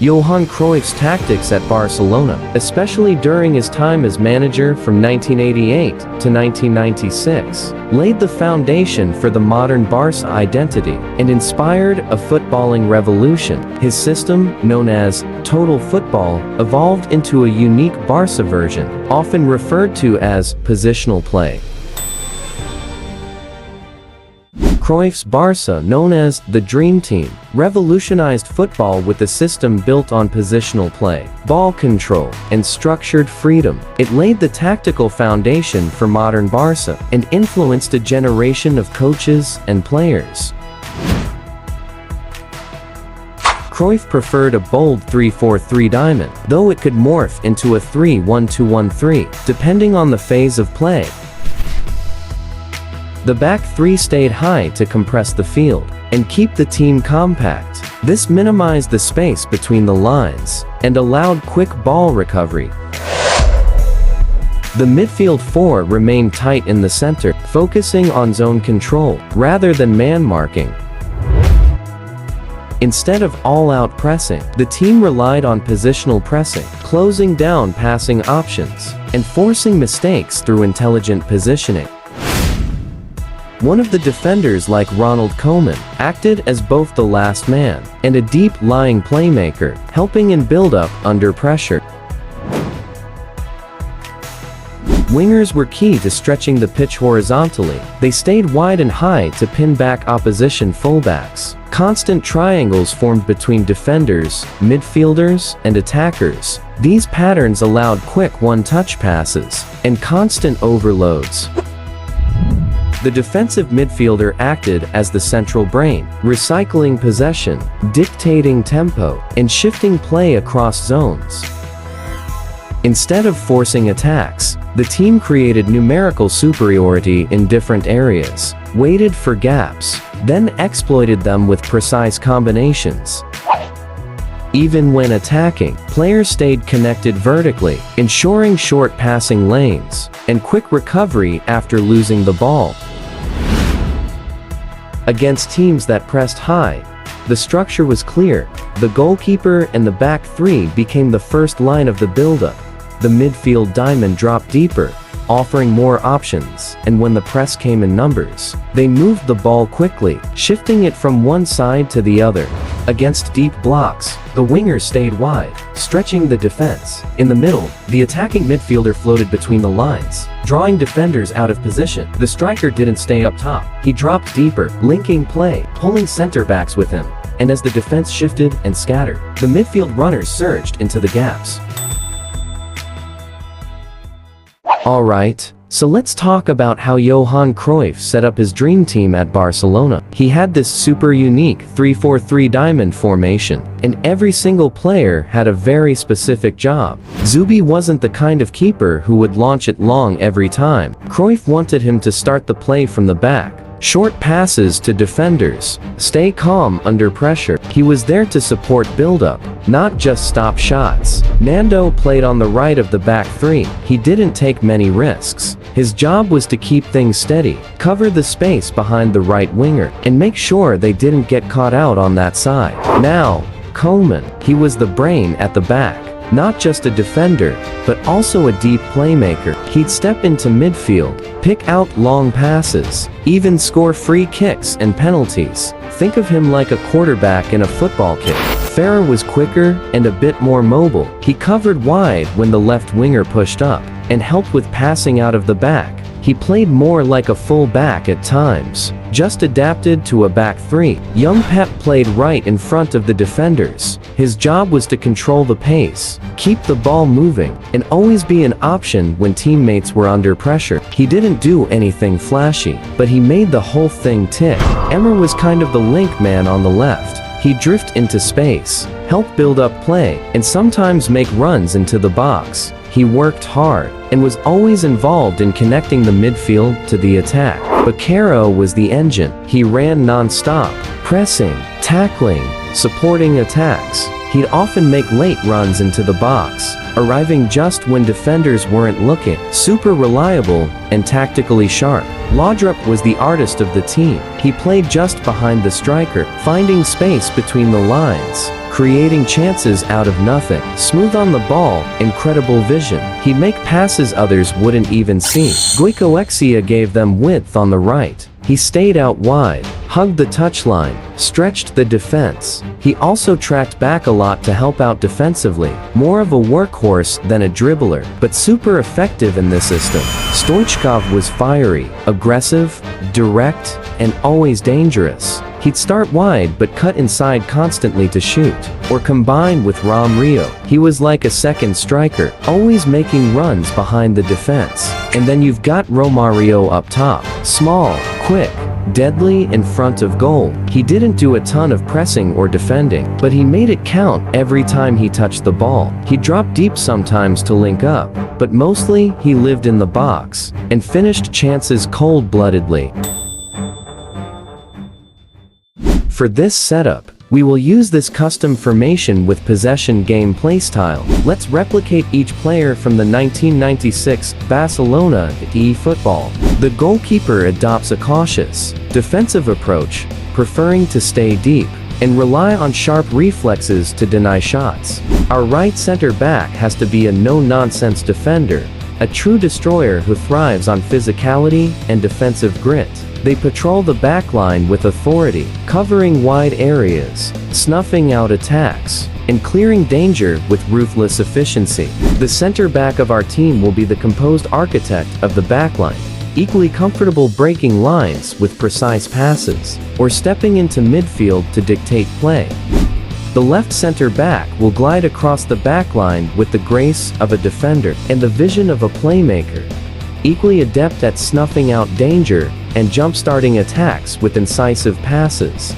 Johan Cruyff's tactics at Barcelona, especially during his time as manager from 1988 to 1996, laid the foundation for the modern Barca identity and inspired a footballing revolution. His system, known as total football, evolved into a unique Barca version, often referred to as positional play. Cruyff's Barca, known as the Dream Team, revolutionized football with a system built on positional play, ball control, and structured freedom. It laid the tactical foundation for modern Barca and influenced a generation of coaches and players. Cruyff preferred a bold 3-4-3 diamond, though it could morph into a 3-1-2-1-3, depending on the phase of play. The back three stayed high to compress the field and keep the team compact. This minimized the space between the lines and allowed quick ball recovery. The midfield four remained tight in the center, focusing on zone control rather than man marking. Instead of all-out pressing, the team relied on positional pressing, closing down passing options, and forcing mistakes through intelligent positioning. One of the defenders, like Ronald Koeman, acted as both the last man and a deep-lying playmaker, helping in build-up under pressure. Wingers were key to stretching the pitch horizontally. They stayed wide and high to pin back opposition fullbacks. Constant triangles formed between defenders, midfielders, and attackers. These patterns allowed quick one-touch passes and constant overloads. The defensive midfielder acted as the central brain, recycling possession, dictating tempo, and shifting play across zones. Instead of forcing attacks, the team created numerical superiority in different areas, waited for gaps, then exploited them with precise combinations. Even when attacking, players stayed connected vertically, ensuring short passing lanes and quick recovery after losing the ball. Against teams that pressed high, the structure was clear. The goalkeeper and the back three became the first line of the build-up. The midfield diamond dropped deeper, offering more options, and when the press came in numbers, they moved the ball quickly, shifting it from one side to the other. Against deep blocks, the wingers stayed wide, stretching the defense. In the middle, the attacking midfielder floated between the lines, drawing defenders out of position. The striker didn't stay up top. He dropped deeper, linking play, pulling center backs with him. And as the defense shifted and scattered, the midfield runners surged into the gaps. Alright, so let's talk about how Johan Cruyff set up his dream team at Barcelona. He had this super unique 3-4-3 diamond formation, and every single player had a very specific job. Zubi wasn't the kind of keeper who would launch it long every time. Cruyff wanted him to start the play from the back. Short passes to defenders, stay calm under pressure. He was there to support build-up, not just stop shots. Nando played on the right of the back three. He didn't take many risks. His job was to keep things steady, cover the space behind the right winger, and make sure they didn't get caught out on that side. Now, Koeman, he was the brain at the back. Not just a defender, but also a deep playmaker. He'd step into midfield, pick out long passes, even score free kicks and penalties. Think of him like a quarterback in a football kick. Ferrer was quicker and a bit more mobile. He covered wide when the left winger pushed up, and helped with passing out of the back. He played more like a full back at times, just adapted to a back three. Young Pep played right in front of the defenders. His job was to control the pace, keep the ball moving, and always be an option when teammates were under pressure. He didn't do anything flashy, but he made the whole thing tick. Emmer was kind of the link man on the left. He'd drift into space, help build up play, and sometimes make runs into the box. He worked hard and was always involved in connecting the midfield to the attack. Baquero was the engine. He ran non-stop, pressing, tackling, supporting attacks. He'd often make late runs into the box, arriving just when defenders weren't looking. Super reliable and tactically sharp. Laudrup was the artist of the team. He played just behind the striker, finding space between the lines, creating chances out of nothing. Smooth on the ball, incredible vision. He'd make passes others wouldn't even see. Goicoechea gave them width on the right. He stayed out wide, hugged the touchline, stretched the defense. He also tracked back a lot to help out defensively. More of a workhorse than a dribbler, but super effective in this system. Stoichkov was fiery, aggressive, direct, and always dangerous. He'd start wide but cut inside constantly to shoot, or combine with Rio. He was like a second striker, always making runs behind the defense. And then you've got Romario up top. Small, quick, deadly in front of goal. He didn't do a ton of pressing or defending, but he made it count every time he touched the ball. He dropped deep sometimes to link up, but mostly he lived in the box and finished chances cold-bloodedly. For this setup, we will use this custom formation with possession game playstyle. Let's replicate each player from the 1996 Barcelona eFootball. The goalkeeper adopts a cautious, defensive approach, preferring to stay deep and rely on sharp reflexes to deny shots. Our right center back has to be a no-nonsense defender, a true destroyer who thrives on physicality and defensive grit. They patrol the backline with authority, covering wide areas, snuffing out attacks, and clearing danger with ruthless efficiency. The center back of our team will be the composed architect of the backline, equally comfortable breaking lines with precise passes, or stepping into midfield to dictate play. The left center back will glide across the backline with the grace of a defender and the vision of a playmaker, equally adept at snuffing out danger and jump-starting attacks with incisive passes.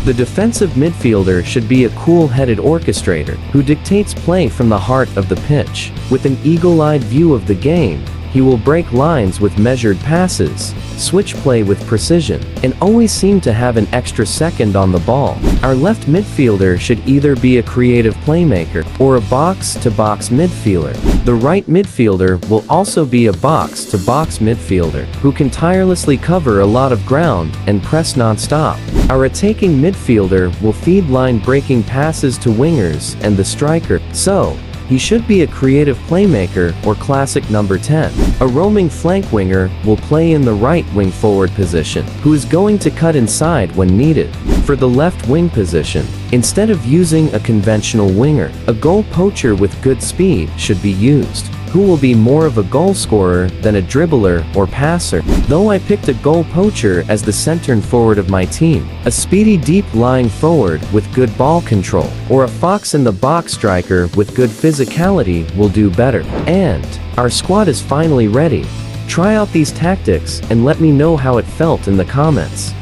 The defensive midfielder should be a cool-headed orchestrator who dictates play from the heart of the pitch. With an eagle-eyed view of the game, he will break lines with measured passes, switch play with precision, and always seem to have an extra second on the ball. Our left midfielder should either be a creative playmaker or a box-to-box midfielder. The right midfielder will also be a box-to-box midfielder who can tirelessly cover a lot of ground and press non-stop. Our attacking midfielder will feed line-breaking passes to wingers and the striker, so he should be a creative playmaker or classic number 10. A roaming flank winger will play in the right wing forward position, who is going to cut inside when needed. For the left wing position, instead of using a conventional winger, a goal poacher with good speed should be used, who will be more of a goal scorer than a dribbler or passer. Though I picked a goal poacher as the center forward of my team, a speedy deep lying forward with good ball control, or a fox in the box striker with good physicality will do better. And our squad is finally ready. Try out these tactics and let me know how it felt in the comments.